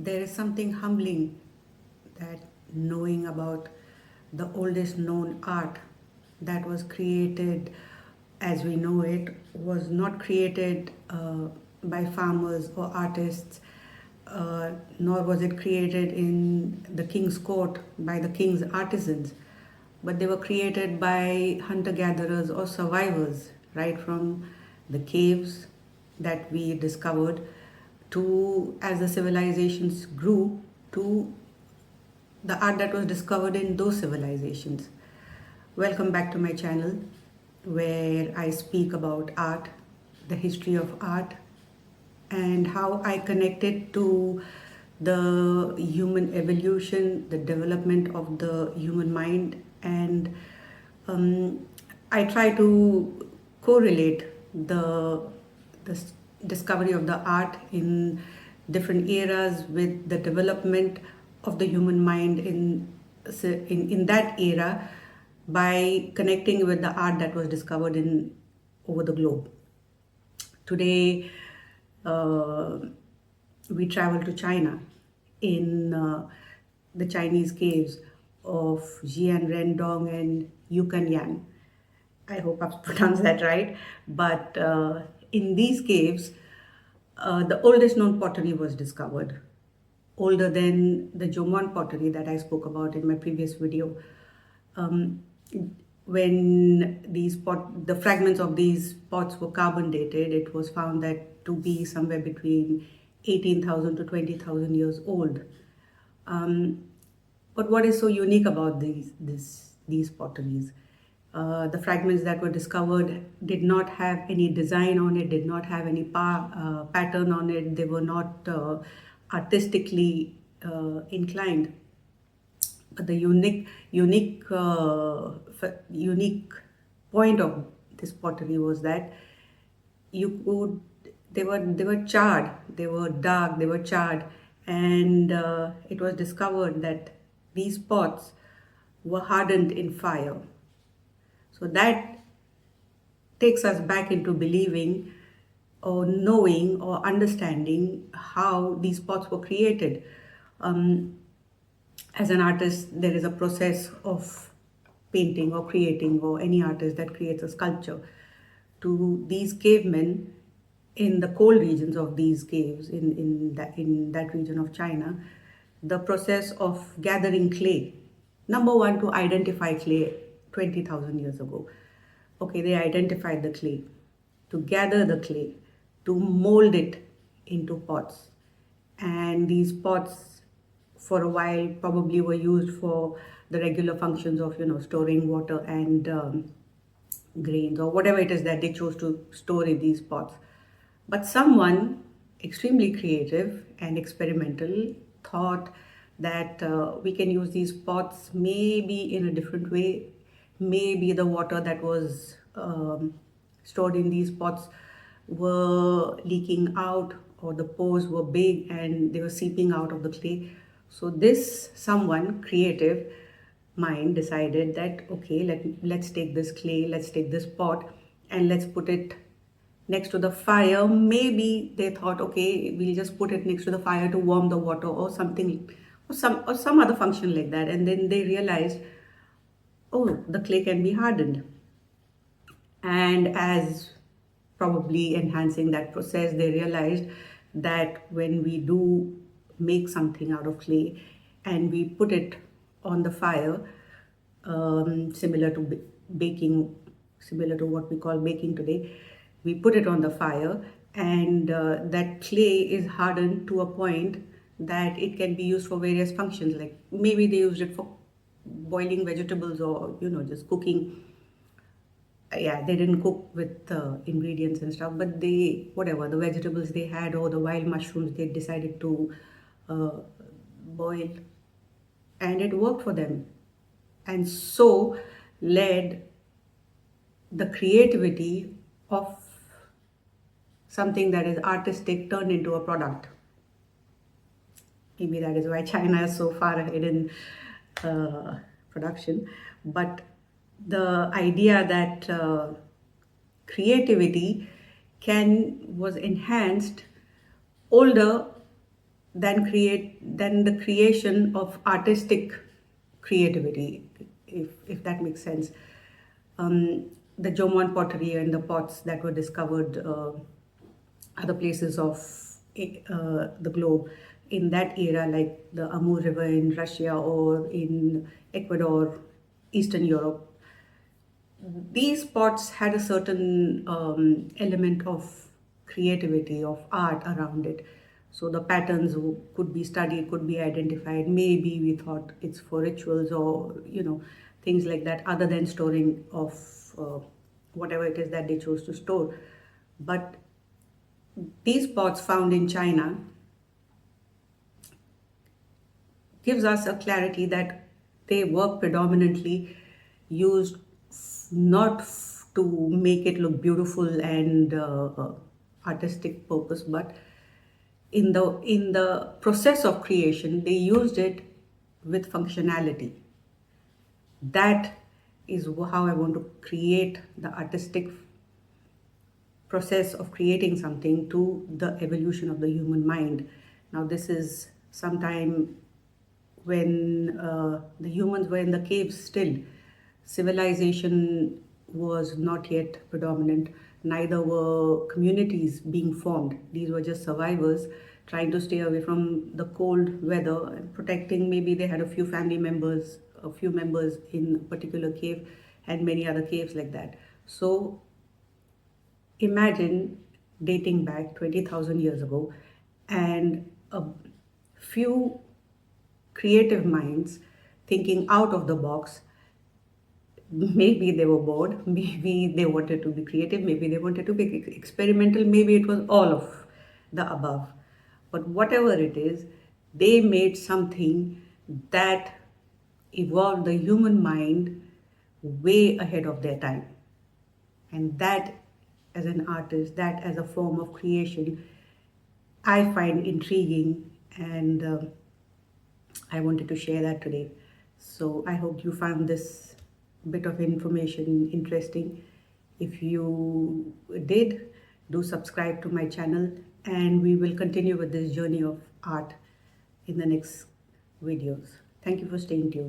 There is something humbling that knowing about the oldest known art that was created as we know it was not created by farmers or artists, nor was it created in the king's court by the king's artisans, but they were created by hunter gatherers or survivors, right from the caves that we discovered to as the civilizations grew to the art that was discovered in those civilizations. Welcome back to my channel where I speak about art, the history of art, and how I connect it to the human evolution, the development of the human mind, and um, I try to correlate the discovery of the art in different eras with the development of the human mind in that era by connecting with the art that was discovered in over the globe. Today, uh, we travel to China in the Chinese caves of Xianrendong and Yuchanyan. I hope I've pronounced that right. But in these caves, the oldest known pottery was discovered, older than the Jomon pottery that I spoke about in my previous video. Um, when the fragments of these pots were carbon dated, it was found that to be somewhere between 18,000 to 20,000 years old. Um, but what is so unique about these potteries? The fragments that were discovered did not have any design on it, did not have any pattern on it. They were not artistically inclined. But the unique point of this pottery was that you could they were charred, they were dark, they were charred, and it was discovered that these pots were hardened in fire. So that takes us back into believing or knowing or understanding how these pots were created. Um, as an artist, there is a process of painting or creating, or any artist that creates a sculpture. To these cavemen in the cold regions of these caves in that region of China, the process of gathering clay. Number one, to identify clay 20,000 years ago. Okay, they identified the clay. To gather the clay, to mold it into pots. And these pots for a while probably were used for the regular functions of storing water and grains or whatever it is that they chose to store in these pots. But someone extremely creative and experimental thought that we can use these pots maybe in a different way. Maybe the water that was stored in these pots were leaking out, or the pores were big and they were seeping out of the clay. So this someone creative mind decided that okay, let's take this clay, let's take this pot, and let's put it next to the fire. Maybe they thought, okay, we'll just put it next to the fire to warm the water or something, or some other function like that. And then they realized, oh, the clay can be hardened. And as probably enhancing that process, they realized that when we do make something out of clay and we put it on the fire, similar to baking, similar to what we call baking today, we put it on the fire, and that clay is hardened to a point that it can be used for various functions. Like maybe they used it for boiling vegetables, or just cooking. Yeah, they didn't cook with ingredients and stuff, but they, whatever the vegetables they had or the wild mushrooms, they decided to uh, boil, and it worked for them. And so led the creativity of something that is artistic turned into a product. Maybe that is why China is so far ahead in production. But the idea that creativity can was enhanced older than the creation of artistic creativity, if that makes sense. The Jomon pottery and the pots that were discovered other places of the globe in that era, like the Amur River in Russia or in Ecuador, Eastern Europe. These pots had a certain element of creativity, of art around it. So the patterns could be studied, could be identified. Maybe we thought it's for rituals or, things like that, other than storing of whatever it is that they chose to store. But these pots found in China gives us a clarity that they were predominantly used not to make it look beautiful and artistic purpose, but in the process of creation, they used it with functionality. That is how I want to create the artistic process of creating something to the evolution of the human mind. Now, this is sometime when the humans were in the caves still. Civilization was not yet predominant, neither were communities being formed. These were just survivors trying to stay away from the cold weather and protecting. Maybe they had a few members in a particular cave, and many other caves like that. So imagine dating back 20,000 years ago and a few creative minds thinking out of the box. Maybe they were bored, maybe they wanted to be creative, maybe they wanted to be experimental, maybe it was all of the above. But whatever it is, they made something that evolved the human mind way ahead of their time. And that, as an artist, that as a form of creation, I find intriguing, and I wanted to share that today. So I hope you found this bit of information interesting. If you did, do subscribe to my channel, and we will continue with this journey of art in the next videos. Thank you for staying tuned.